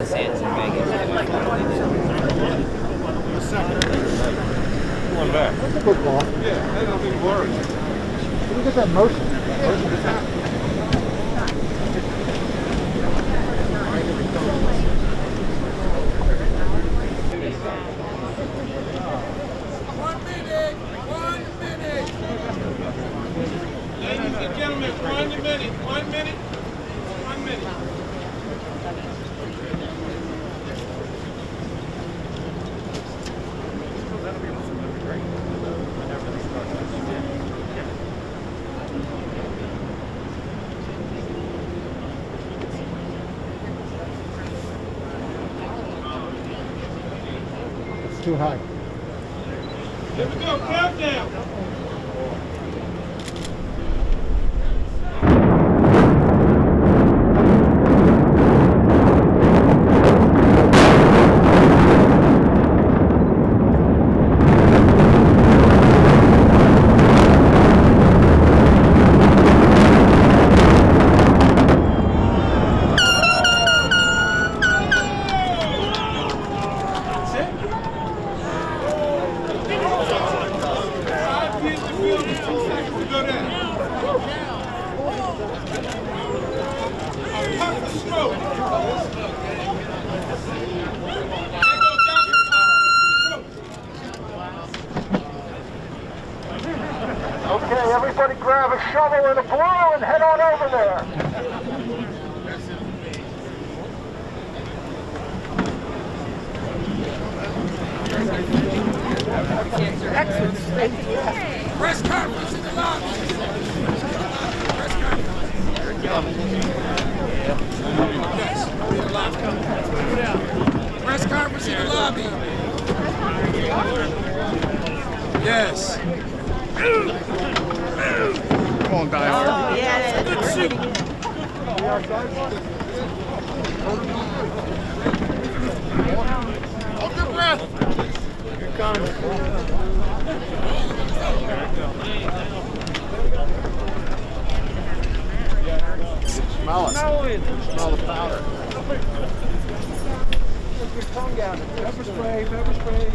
Sands in Vegas. One back. That's a good ball. Yeah, I don't think worry. Look at that motion. Motion just happened. Ladies and gentlemen, 1 minute, 1 minute, 1 minute. It's too high. Here we go, countdown. Okay, everybody grab a shovel and a blow and head on over there. Press conference in the lobby. Press conference. Yes, we're in the lobby. Press conference in the lobby. Yes. Come on, guys. Yeah, good to see you. Hold your breath. Here comes. Smell it. Smell the powder. Put your tongue down. Pepper spray, pepper spray.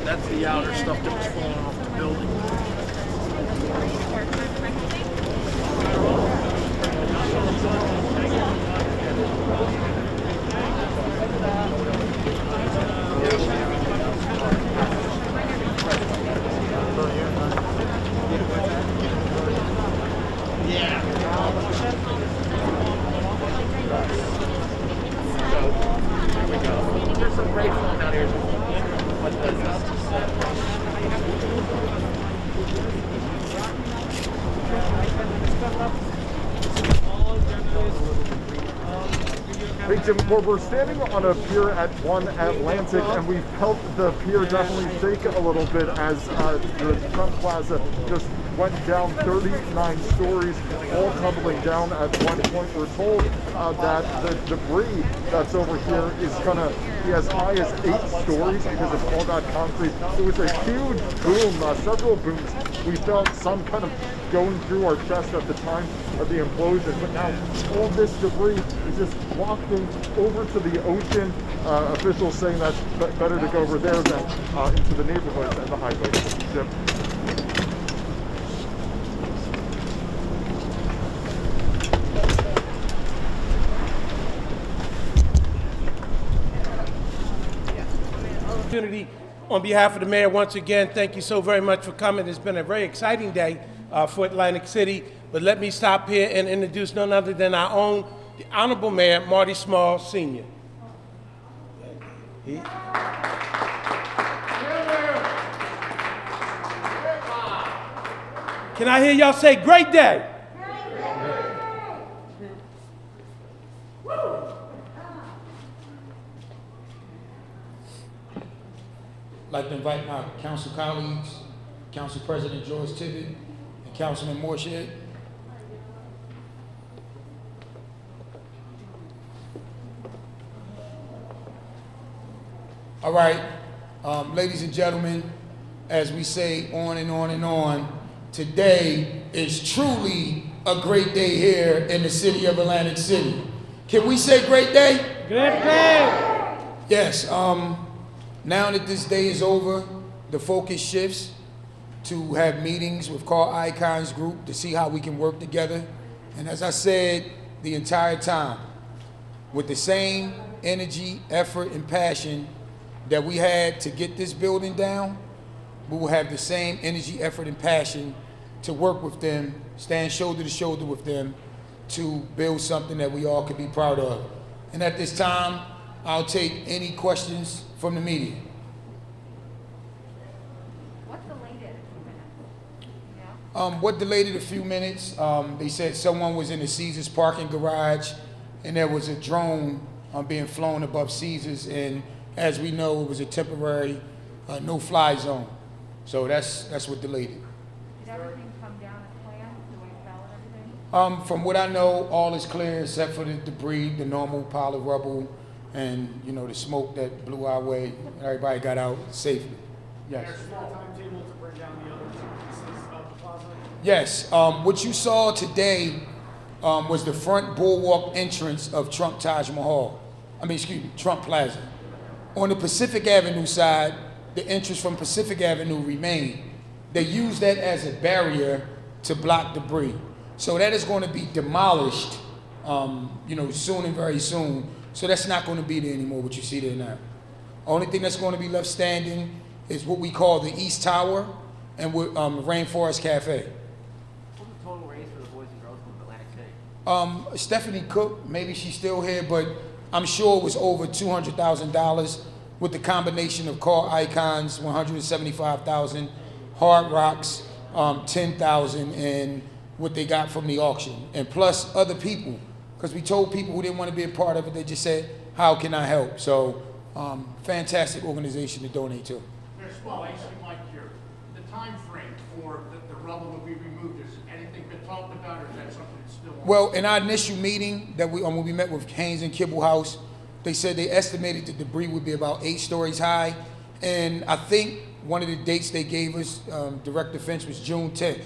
That's the outer stuff that was falling off the building. There's some great fun out here. Hey Jim, we're standing on a pier at 1 Atlantic, and we felt the pier definitely shake a little bit as the Trump Plaza just went down 39 stories, all tumbling down at one point. We're told that the debris that's over here is gonna be as high as 8 stories because of all that concrete. It was a huge boom, several booms. We felt some kind of going through our chest at the time of the implosion, but now all this debris is just wafting over to the ocean. Officials saying that's better to go over there than into the neighborhoods and the highways. Jim. On behalf of the mayor, once again, thank you so very much for coming. It's been a very exciting day for Atlantic City. But let me stop here and introduce none other than our own, the Honorable Mayor, Marty Small, Sr. Can I hear y'all say, great day? Great day. like to invite my council colleagues, Council President George Tibbet and Councilman Morshed. All right, ladies and gentlemen, as we say on and on and on, today is truly a great day here in the city of Atlantic City. Can we say great day? Good day. Yes, now that this day is over, the focus shifts to have meetings with Car Icons Group to see how we can work together. And as I said the entire time, with the same energy, effort, and passion that we had to get this building down, we will have the same energy, effort, and passion to work with them, stand shoulder to shoulder with them to build something that we all could be proud of. And at this time, I'll take any questions from the media. What delayed it a few minutes? Yeah? What delayed it a few minutes? They said someone was in the Caesars parking garage and there was a drone being flown above Caesars, and as we know, it was a temporary no-fly zone. So that's what delayed it. Did everything come down as planned, the way it fell and everything? From what I know, all is clear except for the debris, the normal pile of rubble, and the smoke that blew our way. Everybody got out safely. Yes. There's a small timetable to bring down the other two pieces of the plaza. Yes. What you saw today was the front bulwark entrance of Trump Plaza. On the Pacific Avenue side, the entrance from Pacific Avenue remained. They used that as a barrier to block debris. So that is going to be demolished, soon and very soon. So that's not going to be there anymore, what you see there now. Only thing that's going to be left standing is what we call the East Tower and Rainforest Cafe. What's the total raise for the Boys and Girls Club of Atlantic City? Stephanie Cook, maybe she's still here, but I'm sure it was over $200,000 with the combination of Car Icons, $175,000, Hard Rocks, $10,000, and what they got from the auction, and plus other people, because we told people who didn't want to be a part of it, they just said, "How can I help?" So, fantastic organization to donate to. There's small issue like here. The time frame for the rubble to be removed, has anything been talked about, or is that something that's still on? Well, in our initial meeting that when we met with Haynes and Kibble House, they said they estimated the debris would be about 8 stories high, and I think one of the dates they gave us, Director Finch, was June 10th.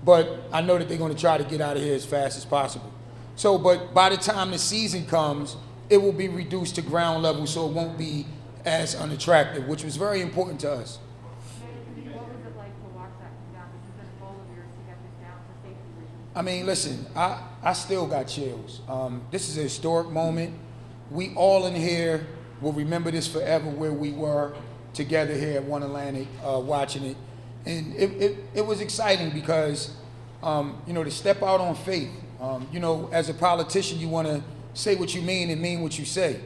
But I know that they're going to try to get out of here as fast as possible. So, but by the time the season comes, it will be reduced to ground level, so it won't be as unattractive, which was very important to us. What was it like to watch that come down? This has been a goal of yours to get this down for safety reasons. I mean, listen, I still got chills. This is a historic moment. We all in here will remember this forever, where we were together here at One Atlantic watching it. And it was exciting because, to step out on faith. As a politician, you want to say what you mean and mean what you say.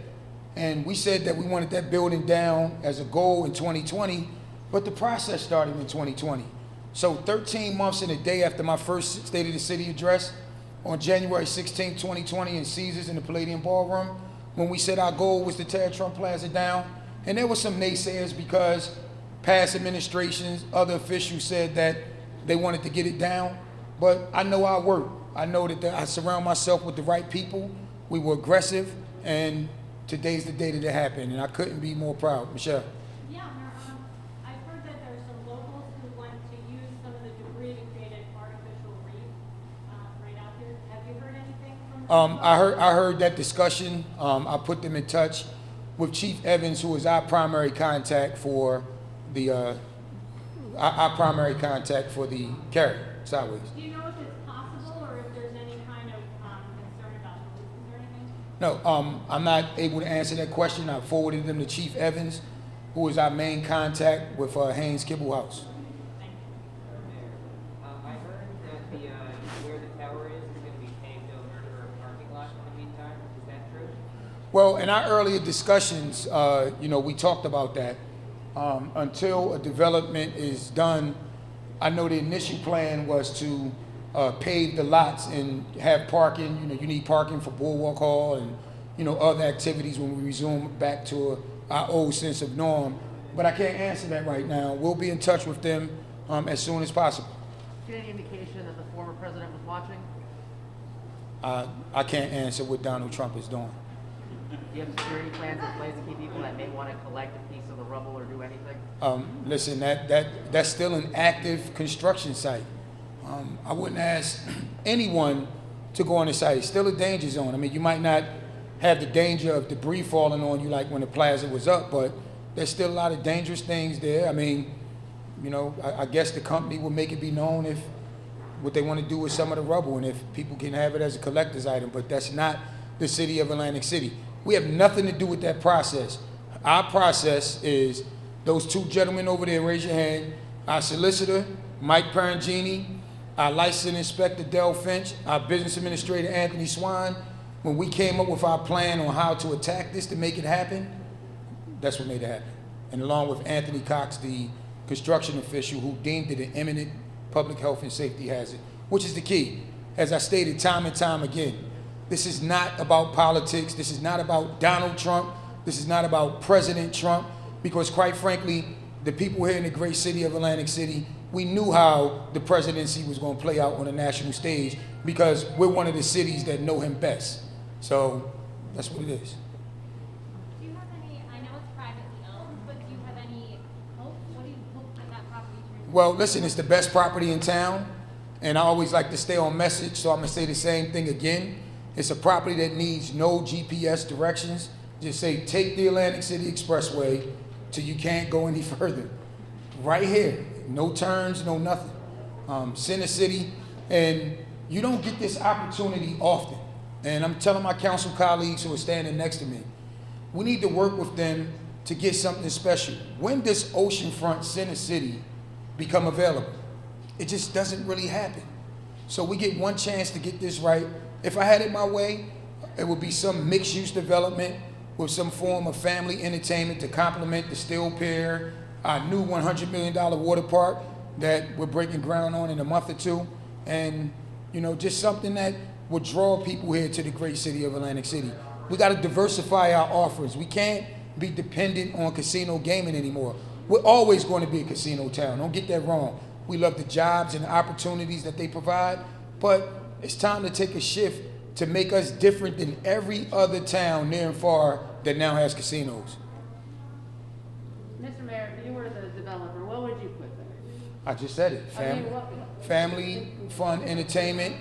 And we said that we wanted that building down as a goal in 2020, but the process started in 2020. So 13 months and a day after my first State of the City address on January 16, 2020 in Caesars in the Palladium Ballroom, when we said our goal was to tear Trump Plaza down. And there were some naysayers because past administrations, other officials said that they wanted to get it down. But I know our work. I know that I surround myself with the right people. We were aggressive, and today's the day that it happened, and I couldn't be more proud. Michelle. Yeah, Mayor, I've heard that there's some locals who want to use some of the debris to create an artificial reef right out here. Have you heard anything from them? I heard that discussion. I put them in touch with Chief Evans, who is our primary contact for the carry sideways. Do you know if it's possible or if there's any kind of concern about pollutants or anything? No, I'm not able to answer that question. I forwarded them to Chief Evans, who is our main contact with Haynes Kibble House. Thank you. I heard that where the tower is going to be paved over for a parking lot in the meantime. Is that true? Well, in our earlier discussions, we talked about that. Until a development is done, I know the initial plan was to pave the lots and have parking. You need parking for Boardwalk Hall and, other activities when we resume back to our old sense of norm. but I can't answer that right now. We'll be in touch with them as soon as possible. Do you have any indication that the former president was watching? I can't answer what Donald Trump is doing. Do you have security plans in place to keep people that may want to collect a piece of the rubble or do anything? Listen, that's still an active construction site. I wouldn't ask anyone to go on the site. It's still a danger zone. I mean, you might not have the danger of debris falling on you like when the plaza was up, but there's still a lot of dangerous things there. I mean, you know, I guess the company will make it be known if what they want to do with some of the rubble and if people can have it as a collector's item, but that's not the city of Atlantic City. We have nothing to do with that process. Our process is those two gentlemen over there, raise your hand, our solicitor, Mike Perangini, our licensed inspector, Del Finch, our business administrator, Anthony Swan. When we came up with our plan on how to attack this to make it happen, that's what made it happen. And along with Anthony Cox, the construction official who deemed it an imminent public health and safety hazard, which is the key. As I stated time and time again, this is not about politics. This is not about Donald Trump. This is not about President Trump, because quite frankly, the people here in the great city of Atlantic City, we knew how the presidency was going to play out on the national stage because we're one of the cities that know him best. So that's what it is. Do you have any, I know it's privately owned, but do you have any hope? What do you hope that property turns? Well, listen, it's the best property in town, and I always like to stay on message, so I'm going to say the same thing again. It's a property that needs no GPS directions. Just say, take the Atlantic City Expressway till you can't go any further. Right here, no turns, no nothing. Center City, and you don't get this opportunity often. And I'm telling my council colleagues who are standing next to me, we need to work with them to get something special. When does oceanfront Center City become available? It just doesn't really happen. So we get one chance to get this right. If I had it my way, it would be some mixed-use development with some form of family entertainment to complement the Steel Pier, our new $100 million water park that we're breaking ground on in a month or two, and you know, just something that would draw people here to the great city of Atlantic City. We got to diversify our offerings. We can't be dependent on casino gaming anymore. We're always going to be a casino town. Don't get that wrong. We love the jobs and the opportunities that they provide, but it's time to take a shift to make us different than every other town near and far that now has casinos. Mr. Mayor, if you were the developer, what would you put there? I just said it. Family, fun, entertainment.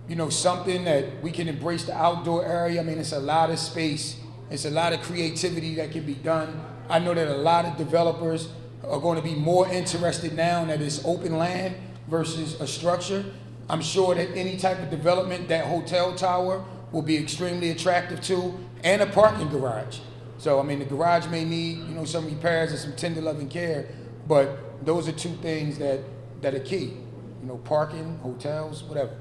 You know, something that we can embrace the outdoor area. I mean, it's a lot of space. It's a lot of creativity that can be done. I know that a lot of developers are going to be more interested now that it's open land versus a structure. I'm sure that any type of development, that hotel tower will be extremely attractive too, and a parking garage. So, I mean, the garage may need, you know, some repairs and some tender loving care, but those are two things that are key. You know, parking, hotels, whatever.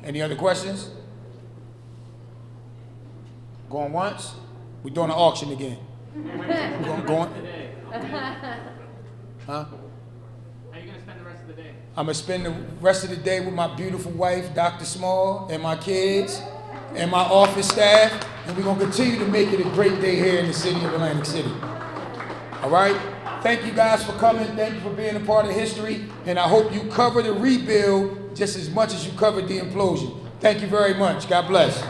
Any other questions? Going once? We're doing an auction again. We're going? Huh? How are you going to spend the rest of the day? I'm going to spend the rest of the day with my beautiful wife, Dr. Small, and my kids, and my office staff, and we're going to continue to make it a great day here in the city of Atlantic City. All right? Thank you guys for coming. Thank you for being a part of history, and I hope you cover the rebuild just as much as you covered the implosion. Thank you very much. God bless.